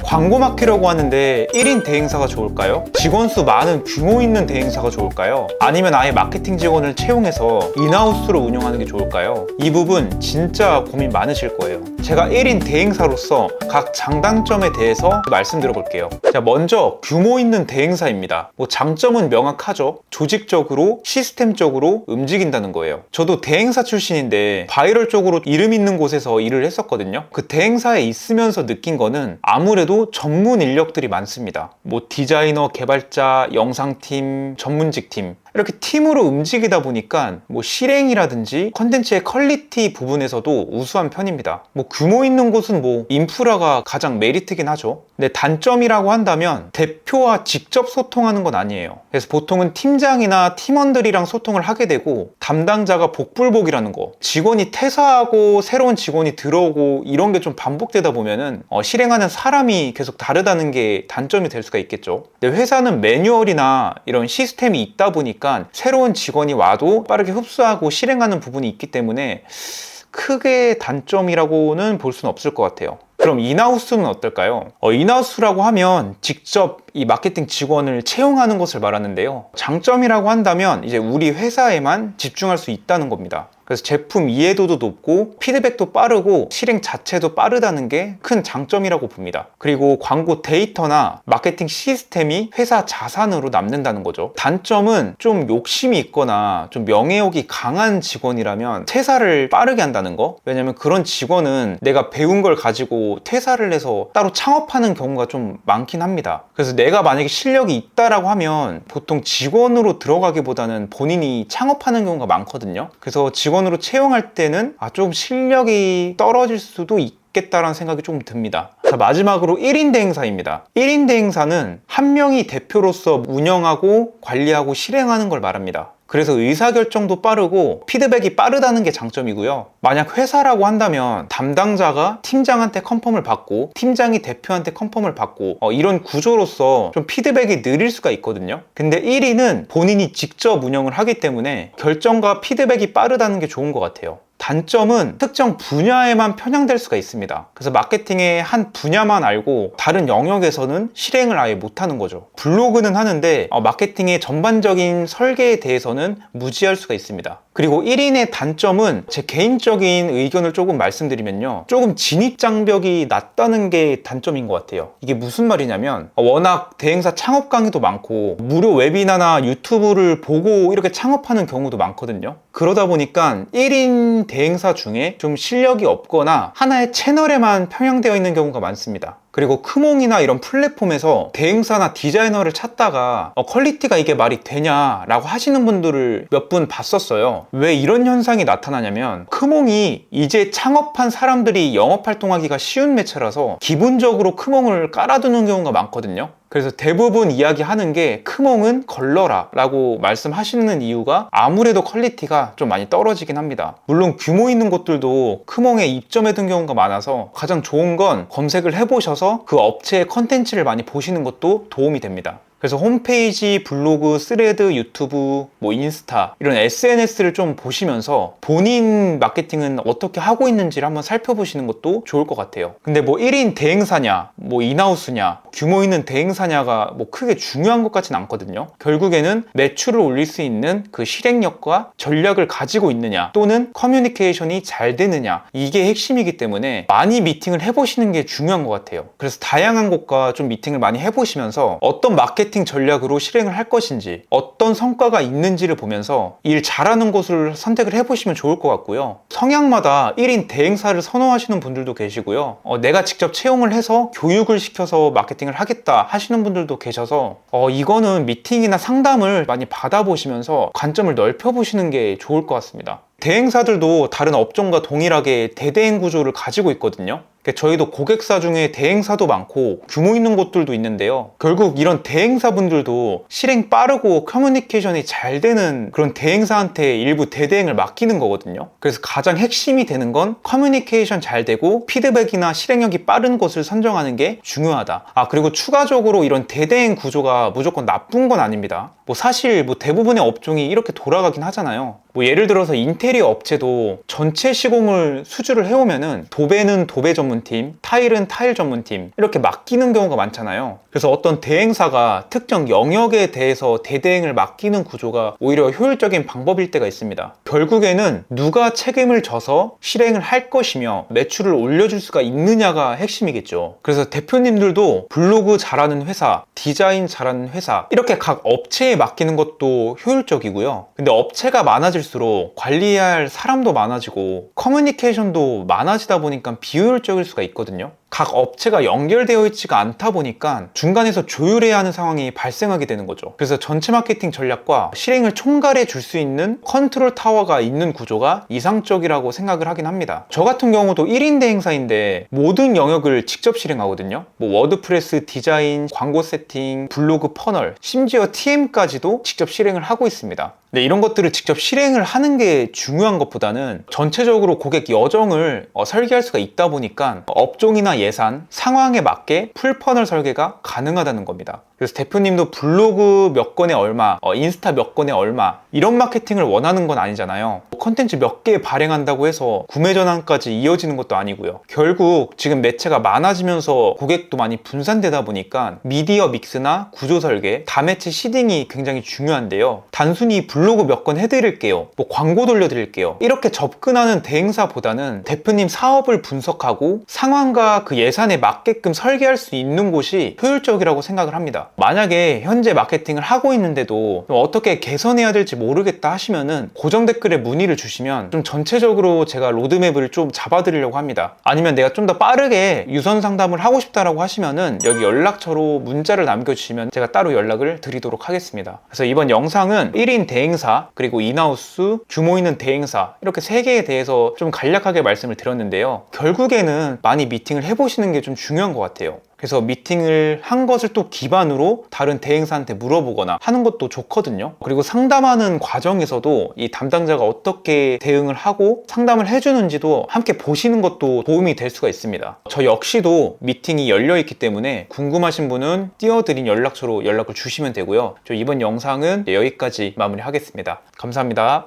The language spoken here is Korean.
광고 맡기려고 하는데 1인 대행사가 좋을까요? 직원 수 많은 규모 있는 대행사가 좋을까요? 아니면 아예 마케팅 직원을 채용해서 인하우스로 운영하는 게 좋을까요? 이 부분 진짜 고민 많으실 거예요. 제가 1인 대행사로서 각 장단점에 대해서 말씀드려 볼게요. 자, 먼저 규모 있는 대행사입니다. 장점은 명확하죠. 조직적으로 시스템적으로 움직인다는 거예요. 저도 대행사 출신인데 바이럴 쪽으로 이름 있는 곳에서 일을 했었거든요. 그 대행사에 있으면서 느낀 거는 아무래도 전문 인력들이 많습니다. 디자이너, 개발자, 영상팀, 전문직팀 이렇게 팀으로 움직이다 보니까 실행이라든지 컨텐츠의 퀄리티 부분에서도 우수한 편입니다. 규모 있는 곳은 인프라가 가장 메리트긴 하죠. 근데 단점이라고 한다면 대표와 직접 소통하는 건 아니에요. 그래서 보통은 팀장이나 팀원들이랑 소통을 하게 되고 담당자가 복불복이라는 거, 직원이 퇴사하고 새로운 직원이 들어오고 이런 게 좀 반복되다 보면은 실행하는 사람이 계속 다르다는 게 단점이 될 수가 있겠죠. 근데 회사는 매뉴얼이나 이런 시스템이 있다 보니까 새로운 직원이 와도 빠르게 흡수하고 실행하는 부분이 있기 때문에 크게 단점이라고는 볼 수는 없을 것 같아요. 그럼 인하우스는 어떨까요? 인하우스라고 하면 직접 이 마케팅 직원을 채용하는 것을 말하는데요. 장점이라고 한다면 이제 우리 회사에만 집중할 수 있다는 겁니다. 그래서 제품 이해도도 높고 피드백도 빠르고 실행 자체도 빠르다는 게 큰 장점이라고 봅니다. 그리고 광고 데이터나 마케팅 시스템이 회사 자산으로 남는다는 거죠. 단점은 좀 욕심이 있거나 좀 명예욕이 강한 직원이라면 퇴사를 빠르게 한다는 거. 왜냐면 그런 직원은 내가 배운 걸 가지고 퇴사를 해서 따로 창업하는 경우가 좀 많긴 합니다. 그래서 내가 만약에 실력이 있다라고 하면 보통 직원으로 들어가기보다는 본인이 창업하는 경우가 많거든요. 그래서 직원으로 채용할 때는 조금 실력이 떨어질 수도 있겠다라는 생각이 조금 듭니다. 자, 마지막으로 1인 대행사입니다. 1인 대행사는 한 명이 대표로서 운영하고 관리하고 실행하는 걸 말합니다. 그래서 의사결정도 빠르고 피드백이 빠르다는 게 장점이고요. 만약 회사라고 한다면 담당자가 팀장한테 컨펌을 받고 팀장이 대표한테 컨펌을 받고 이런 구조로서 좀 피드백이 느릴 수가 있거든요. 근데 1위는 본인이 직접 운영을 하기 때문에 결정과 피드백이 빠르다는 게 좋은 것 같아요. 단점은 특정 분야에만 편향될 수가 있습니다. 그래서 마케팅의 한 분야만 알고 다른 영역에서는 실행을 아예 못하는 거죠. 블로그는 하는데 마케팅의 전반적인 설계에 대해서는 무지할 수가 있습니다. 그리고 1인의 단점은 제 개인적인 의견을 조금 말씀드리면요, 조금 진입장벽이 낮다는 게 단점인 것 같아요. 이게 무슨 말이냐면 워낙 대행사 창업 강의도 많고 무료 웨비나나 유튜브를 보고 이렇게 창업하는 경우도 많거든요. 그러다 보니까 1인 대행사 중에 좀 실력이 없거나 하나의 채널에만 편향되어 있는 경우가 많습니다. 그리고 크몽이나 이런 플랫폼에서 대행사나 디자이너를 찾다가 퀄리티가 이게 말이 되냐라고 하시는 분들을 몇 분 봤었어요. 왜 이런 현상이 나타나냐면 크몽이 이제 창업한 사람들이 영업활동하기가 쉬운 매체라서 기본적으로 크몽을 깔아두는 경우가 많거든요. 그래서 대부분 이야기하는 게 크몽은 걸러라 라고 말씀하시는 이유가 아무래도 퀄리티가 좀 많이 떨어지긴 합니다. 물론 규모 있는 곳들도 크몽에 입점해둔 경우가 많아서 가장 좋은 건 검색을 해보셔서 그 업체의 컨텐츠를 많이 보시는 것도 도움이 됩니다. 그래서 홈페이지, 블로그, 스레드, 유튜브, 인스타 이런 SNS를 좀 보시면서 본인 마케팅은 어떻게 하고 있는지를 한번 살펴보시는 것도 좋을 것 같아요. 근데 1인 대행사냐, 인하우스냐, 규모 있는 대행사냐가 크게 중요한 것 같진 않거든요. 결국에는 매출을 올릴 수 있는 그 실행력과 전략을 가지고 있느냐, 또는 커뮤니케이션이 잘 되느냐, 이게 핵심이기 때문에 많이 미팅을 해보시는 게 중요한 것 같아요. 그래서 다양한 곳과 좀 미팅을 많이 해보시면서 어떤 마케팅 전략으로 실행을 할 것인지, 어떤 성과가 있는지를 보면서 일 잘하는 곳을 선택을 해보시면 좋을 것 같고요. 성향마다 1인 대행사를 선호하시는 분들도 계시고요. 내가 직접 채용을 해서 교육을 시켜서 마케팅을 하겠다 하시는 분들도 계셔서 이거는 미팅이나 상담을 많이 받아보시면서 관점을 넓혀보시는 게 좋을 것 같습니다. 대행사들도 다른 업종과 동일하게 대대행 구조를 가지고 있거든요. 저희도 고객사 중에 대행사도 많고 규모 있는 곳들도 있는데요. 결국 이런 대행사분들도 실행 빠르고 커뮤니케이션이 잘 되는 그런 대행사한테 일부 대대행을 맡기는 거거든요. 그래서 가장 핵심이 되는 건 커뮤니케이션 잘 되고 피드백이나 실행력이 빠른 곳을 선정하는 게 중요하다. 그리고 추가적으로 이런 대대행 구조가 무조건 나쁜 건 아닙니다. 뭐 사실 뭐 대부분의 업종이 이렇게 돌아가긴 하잖아요. 뭐 예를 들어서 인테리어 업체도 전체 시공을 수주를 해오면은 도배는 도배 전문팀, 타일은 타일 전문팀 이렇게 맡기는 경우가 많잖아요. 그래서 어떤 대행사가 특정 영역에 대해서 대대행을 맡기는 구조가 오히려 효율적인 방법일 때가 있습니다. 결국에는 누가 책임을 져서 실행을 할 것이며 매출을 올려줄 수가 있느냐가 핵심이겠죠. 그래서 대표님들도 블로그 잘하는 회사, 디자인 잘하는 회사 이렇게 각 업체에 맡기는 것도 효율적이고요. 근데 업체가 많아질수록 관리해야 할 사람도 많아지고 커뮤니케이션도 많아지다 보니까 비효율적일 수가 있거든요. 각 업체가 연결되어 있지가 않다 보니까 중간에서 조율해야 하는 상황이 발생하게 되는 거죠. 그래서 전체 마케팅 전략과 실행을 총괄해 줄 수 있는 컨트롤 타워가 있는 구조가 이상적이라고 생각을 하긴 합니다. 저 같은 경우도 1인 대행사인데 모든 영역을 직접 실행하거든요. 뭐 워드프레스 디자인, 광고 세팅, 블로그 퍼널, 심지어 TM까지도 직접 실행을 하고 있습니다. 근데 이런 것들을 직접 실행을 하는 게 중요한 것보다는 전체적으로 고객 여정을 설계할 수가 있다 보니까 업종이나 예산, 상황에 맞게 풀퍼널 설계가 가능하다는 겁니다. 그래서 대표님도 블로그 몇 건에 얼마, 인스타 몇 건에 얼마 이런 마케팅을 원하는 건 아니잖아요. 컨텐츠 몇 개 발행한다고 해서 구매 전환까지 이어지는 것도 아니고요. 결국 지금 매체가 많아지면서 고객도 많이 분산되다 보니까 미디어 믹스나 구조 설계, 다매체 시딩이 굉장히 중요한데요. 단순히 블로그 몇 건 해드릴게요, 뭐 광고 돌려드릴게요 이렇게 접근하는 대행사보다는 대표님 사업을 분석하고 상황과 그 예산에 맞게끔 설계할 수 있는 곳이 효율적이라고 생각을 합니다. 만약에 현재 마케팅을 하고 있는데도 어떻게 개선해야 될지 모르겠다 하시면은 고정 댓글에 문의를 주시면 좀 전체적으로 제가 로드맵을 좀 잡아드리려고 합니다. 아니면 내가 좀 더 빠르게 유선 상담을 하고 싶다라고 하시면은 여기 연락처로 문자를 남겨주시면 제가 따로 연락을 드리도록 하겠습니다. 그래서 이번 영상은 1인 대행사 그리고 인하우스, 규모 있는 대행사 이렇게 3개에 대해서 좀 간략하게 말씀을 드렸는데요. 결국에는 많이 미팅을 해보시는 게 좀 중요한 것 같아요. 그래서 미팅을 한 것을 또 기반으로 다른 대행사한테 물어보거나 하는 것도 좋거든요. 그리고 상담하는 과정에서도 이 담당자가 어떻게 대응을 하고 상담을 해주는지도 함께 보시는 것도 도움이 될 수가 있습니다. 저 역시도 미팅이 열려있기 때문에 궁금하신 분은 띄워드린 연락처로 연락을 주시면 되고요. 저 이번 영상은 여기까지 마무리하겠습니다. 감사합니다.